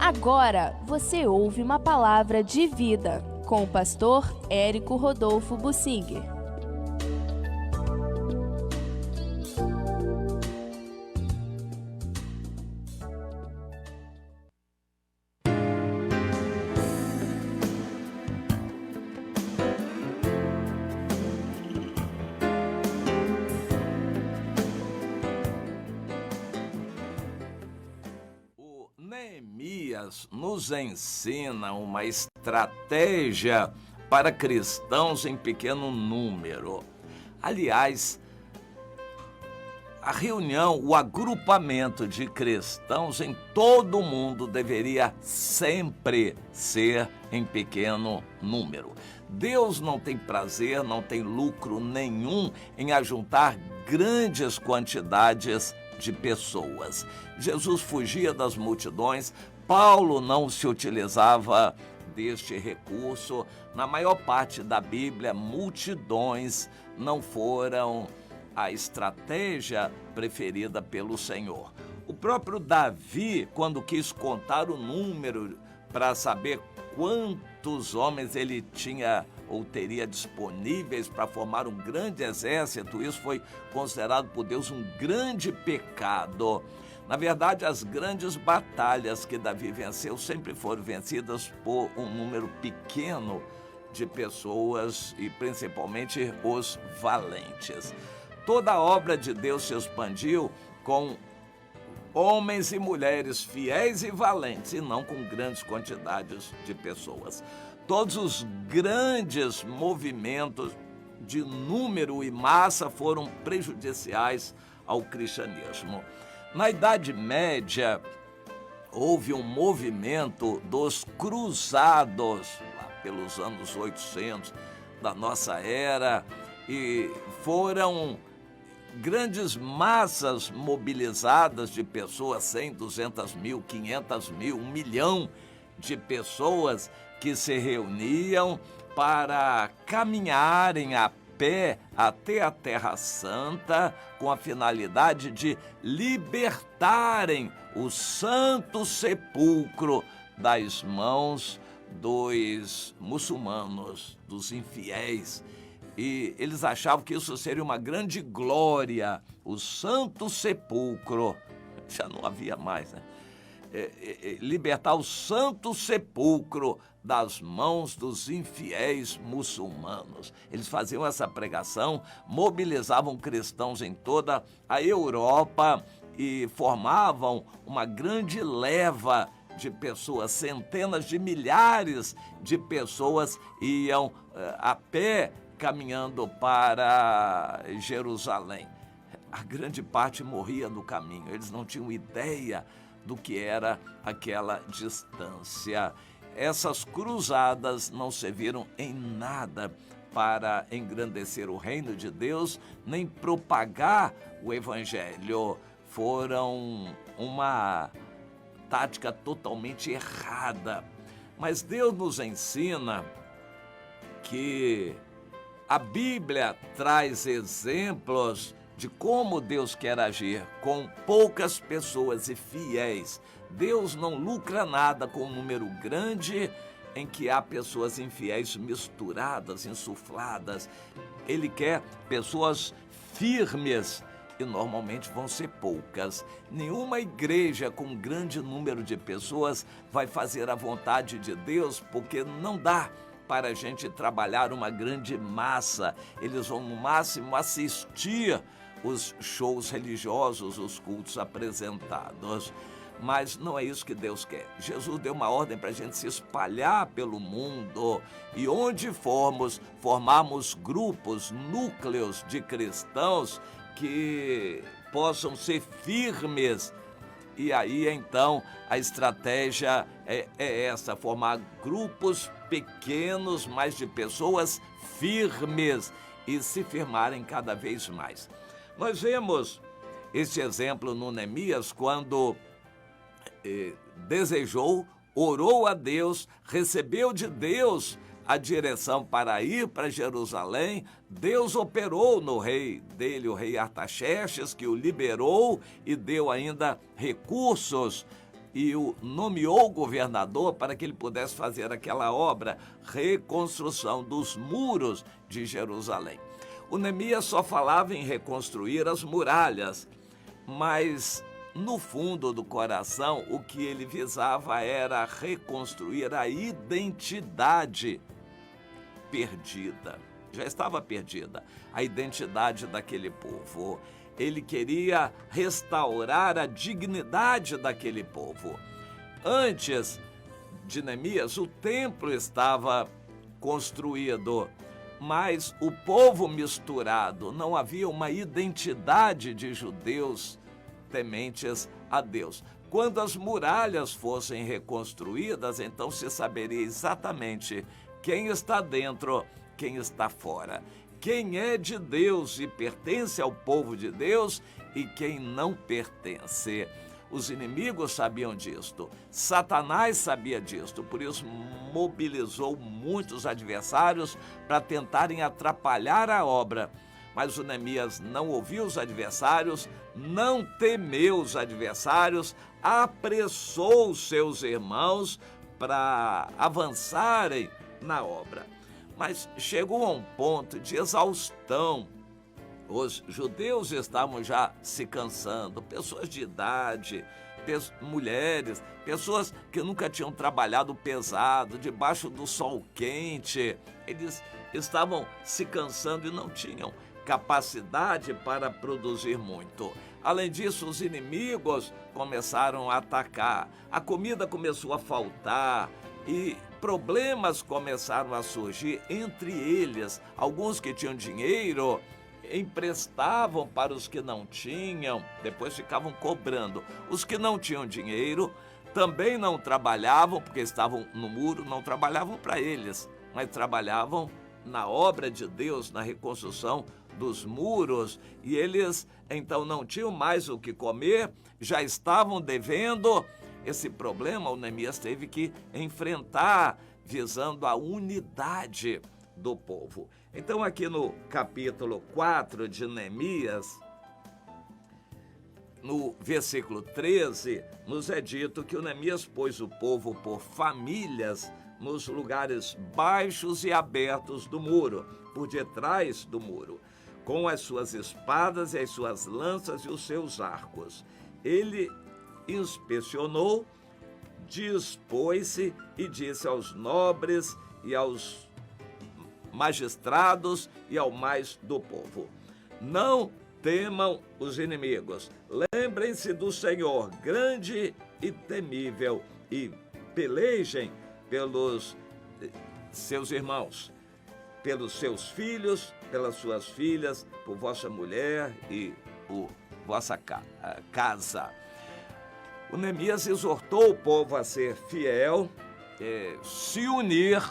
Agora você ouve uma palavra de vida com o pastor Érico Rodolfo Bussinger. Neemias nos ensina uma estratégia para cristãos em pequeno número. Aliás, a reunião, o agrupamento de cristãos em todo o mundo deveria sempre ser em pequeno número. Deus não tem prazer, não tem lucro nenhum em ajuntar grandes quantidades de pessoas. Jesus fugia das multidões, Paulo não se utilizava deste recurso. Na maior parte da Bíblia, multidões não foram a estratégia preferida pelo Senhor. O próprio Davi, quando quis contar o número para saber quantos homens ele tinha ou teria disponíveis para formar um grande exército, isso foi considerado por Deus um grande pecado. Na verdade, as grandes batalhas que Davi venceu sempre foram vencidas por um número pequeno de pessoas e principalmente os valentes. Toda a obra de Deus se expandiu com homens e mulheres fiéis e valentes, e não com grandes quantidades de pessoas. Todos os grandes movimentos de número e massa foram prejudiciais ao cristianismo. Na Idade Média, houve um movimento dos cruzados, lá pelos anos 800 da nossa era, e foram grandes massas mobilizadas de pessoas, 100, 200 mil, 500 mil, 1 milhão de pessoas que se reuniam para caminharem a pé até a Terra Santa com a finalidade de libertarem o Santo Sepulcro das mãos dos muçulmanos, dos infiéis. E eles achavam que isso seria uma grande glória, o Santo Sepulcro. Já não havia mais, né? Libertar o Santo Sepulcro das mãos dos infiéis muçulmanos. Eles faziam essa pregação, mobilizavam cristãos em toda a Europa e formavam uma grande leva de pessoas, centenas de milhares de pessoas iam a pé caminhando para Jerusalém. A grande parte morria no caminho, eles não tinham ideia do que era aquela distância. Essas cruzadas não serviram em nada para engrandecer o reino de Deus, nem propagar o evangelho. Foram uma tática totalmente errada. Mas Deus nos ensina que a Bíblia traz exemplos de como Deus quer agir com poucas pessoas e fiéis. Deus não lucra nada com um número grande em que há pessoas infiéis misturadas, insufladas. Ele quer pessoas firmes e normalmente vão ser poucas. Nenhuma igreja com um grande número de pessoas vai fazer a vontade de Deus, porque não dá para a gente trabalhar uma grande massa. Eles vão no máximo assistir os shows religiosos, os cultos apresentados. Mas não é isso que Deus quer. Jesus deu uma ordem para a gente se espalhar pelo mundo e onde formos, formarmos grupos, núcleos de cristãos que possam ser firmes. E aí, então, a estratégia é essa, formar grupos pequenos, mas de pessoas firmes e se firmarem cada vez mais. Nós vemos esse exemplo no Neemias quando desejou, orou a Deus, recebeu de Deus a direção para ir para Jerusalém. Deus operou no rei dele, o rei Artaxerxes, que o liberou e deu ainda recursos e o nomeou governador para que ele pudesse fazer aquela obra, reconstrução dos muros de Jerusalém. O Neemias só falava em reconstruir as muralhas, mas no fundo do coração o que ele visava era reconstruir a identidade perdida. Já estava perdida a identidade daquele povo. Ele queria restaurar a dignidade daquele povo. Antes de Neemias, o templo estava construído, mas o povo misturado, não havia uma identidade de judeus tementes a Deus. Quando as muralhas fossem reconstruídas, então se saberia exatamente quem está dentro, quem está fora, quem é de Deus e pertence ao povo de Deus e quem não pertence. Os inimigos sabiam disto, Satanás sabia disto, por isso mobilizou muitos adversários para tentarem atrapalhar a obra. Mas o Neemias não ouviu os adversários, não temeu os adversários, apressou os seus irmãos para avançarem na obra. Mas chegou a um ponto de exaustão. Os judeus estavam já se cansando, pessoas de idade, mulheres, pessoas que nunca tinham trabalhado pesado, debaixo do sol quente. Eles estavam se cansando e não tinham capacidade para produzir muito. Além disso, os inimigos começaram a atacar, a comida começou a faltar e problemas começaram a surgir entre eles. Alguns que tinham dinheiro emprestavam para os que não tinham, depois ficavam cobrando. Os que não tinham dinheiro também não trabalhavam, porque estavam no muro, não trabalhavam para eles, mas trabalhavam na obra de Deus, na reconstrução dos muros, e eles então não tinham mais o que comer, já estavam devendo. Esse problema o Neemias teve que enfrentar, visando a unidade do povo. Então aqui no capítulo 4 de Neemias, no versículo 13, nos é dito que o Neemias pôs o povo por famílias nos lugares baixos e abertos do muro, por detrás do muro, com as suas espadas e as suas lanças e os seus arcos. Ele inspecionou, dispôs-se e disse aos nobres e aos magistrados e ao mais do povo: não temam os inimigos, lembrem-se do Senhor, grande e temível, e pelejem pelos seus irmãos, pelos seus filhos, pelas suas filhas, por vossa mulher e por vossa casa. O Neemias exortou o povo a ser fiel, se unir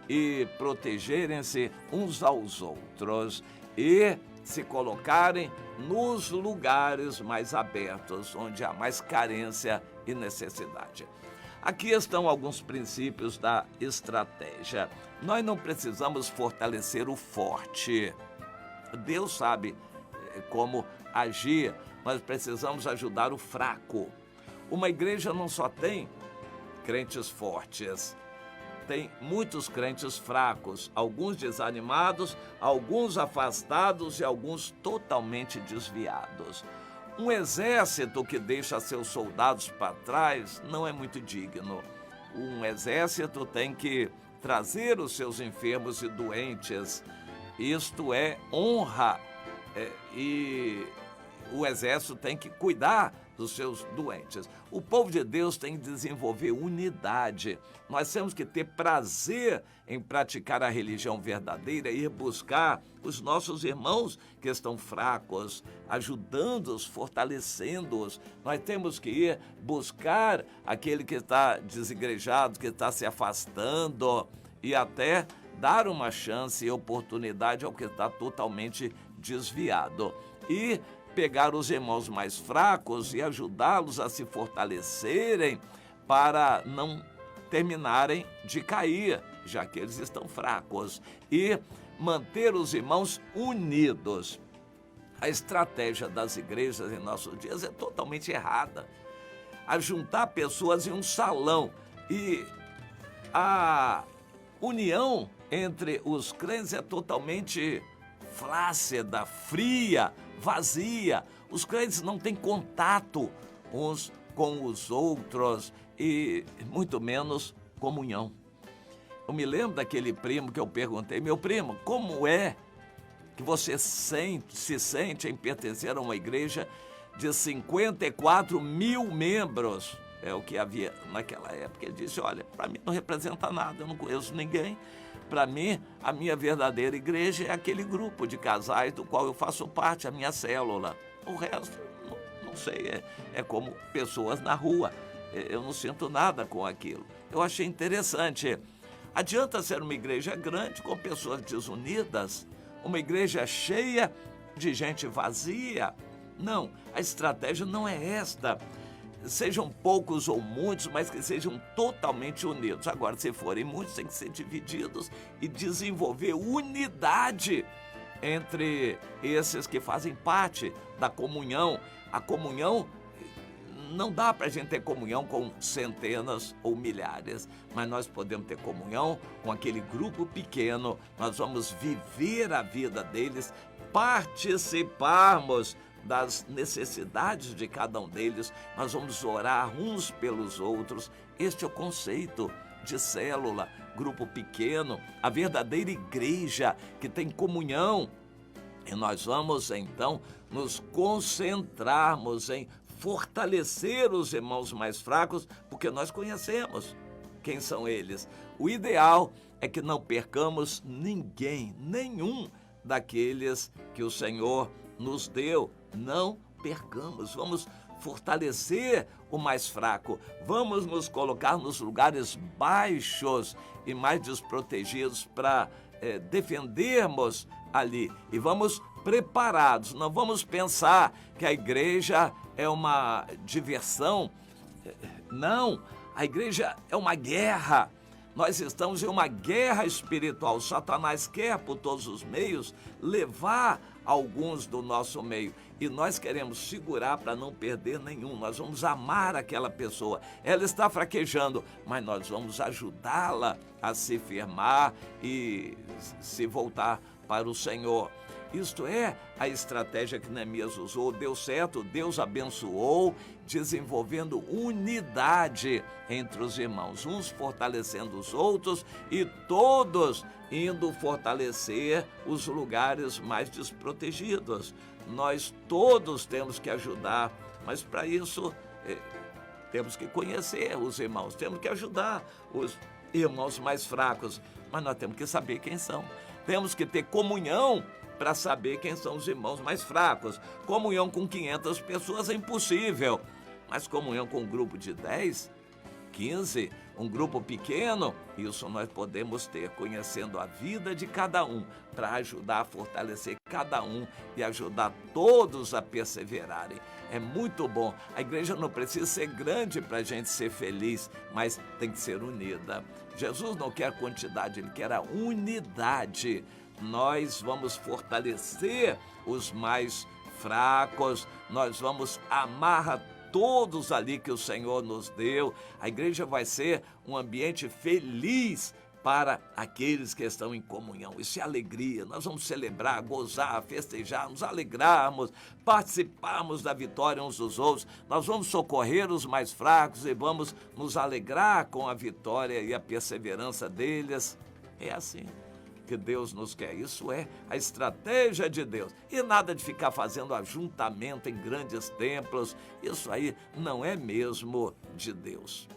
e protegerem-se uns aos outros e se colocarem nos lugares mais abertos, onde há mais carência e necessidade. Aqui estão alguns princípios da estratégia. Nós não precisamos fortalecer o forte. Deus sabe como agir, nós precisamos ajudar o fraco. Uma igreja não só tem crentes fortes, tem muitos crentes fracos, alguns desanimados, alguns afastados e alguns totalmente desviados. Um exército que deixa seus soldados para trás não é muito digno. Um exército tem que trazer os seus enfermos e doentes. Isto é honra, e o exército tem que cuidar dos seus doentes. O povo de Deus tem que desenvolver unidade. Nós temos que ter prazer em praticar a religião verdadeira e ir buscar os nossos irmãos que estão fracos, ajudando-os, fortalecendo-os. Nós temos que ir buscar aquele que está desigrejado, que está se afastando, e até dar uma chance e oportunidade ao que está totalmente desviado. E pegar os irmãos mais fracos e ajudá-los a se fortalecerem para não terminarem de cair, já que eles estão fracos, e manter os irmãos unidos. A estratégia das igrejas em nossos dias é totalmente errada. a juntar pessoas em um salão. E a união entre os crentes é totalmente flácida, fria, vazia. Os crentes não têm contato uns com os outros e muito menos comunhão. Eu me lembro daquele primo que eu perguntei: meu primo, como é que você se sente em pertencer a uma igreja de 54 mil membros? É o que havia naquela época. Ele disse: olha, para mim não representa nada, eu não conheço ninguém. Para mim, a minha verdadeira igreja é aquele grupo de casais do qual eu faço parte, a minha célula. O resto, não sei, é como pessoas na rua. Eu não sinto nada com aquilo. Eu achei interessante. Adianta ser uma igreja grande com pessoas desunidas? Uma igreja cheia de gente vazia? Não, a estratégia não é esta. Sejam poucos ou muitos, mas que sejam totalmente unidos. Agora, se forem muitos, tem que ser divididos e desenvolver unidade entre esses que fazem parte da comunhão. A comunhão, não dá para a gente ter comunhão com centenas ou milhares, mas nós podemos ter comunhão com aquele grupo pequeno. Nós vamos viver a vida deles, participarmos das necessidades de cada um deles, nós vamos orar uns pelos outros. Este é o conceito de célula, grupo pequeno, a verdadeira igreja que tem comunhão. E nós vamos então nos concentrarmos em fortalecer os irmãos mais fracos, porque nós conhecemos quem são eles. O ideal é que não percamos ninguém, nenhum daqueles que o Senhor nos deu. Não percamos, vamos fortalecer o mais fraco, vamos nos colocar nos lugares baixos e mais desprotegidos para defendermos ali. E vamos preparados, não vamos pensar que a igreja é uma diversão. Não, a igreja é uma guerra. Nós estamos em uma guerra espiritual. Satanás quer, por todos os meios, levar alguns do nosso meio. E nós queremos segurar para não perder nenhum. Nós vamos amar aquela pessoa. Ela está fraquejando, mas nós vamos ajudá-la a se firmar e se voltar para o Senhor. Isto é a estratégia que Neemias usou, deu certo, Deus abençoou, desenvolvendo unidade entre os irmãos, uns fortalecendo os outros e todos indo fortalecer os lugares mais desprotegidos. Nós todos temos que ajudar, mas para isso temos que conhecer os irmãos, temos que ajudar os irmãos mais fracos, mas nós temos que saber quem são, temos que ter comunhão para saber quem são os irmãos mais fracos. Comunhão com 500 pessoas é impossível, mas comunhão com um grupo de 10, 15, um grupo pequeno, isso nós podemos ter, conhecendo a vida de cada um, para ajudar a fortalecer cada um e ajudar todos a perseverarem. É muito bom. A igreja não precisa ser grande para a gente ser feliz, mas tem que ser unida. Jesus não quer quantidade, ele quer a unidade. Nós vamos fortalecer os mais fracos, nós vamos amar a todos ali que o Senhor nos deu. A igreja vai ser um ambiente feliz para aqueles que estão em comunhão. Isso é alegria, nós vamos celebrar, gozar, festejar, nos alegrarmos, participarmos da vitória uns dos outros. Nós vamos socorrer os mais fracos e vamos nos alegrar com a vitória e a perseverança deles. É assim que Deus nos quer. Isso é a estratégia de Deus. E nada de ficar fazendo ajuntamento em grandes templos. Isso aí não é mesmo de Deus.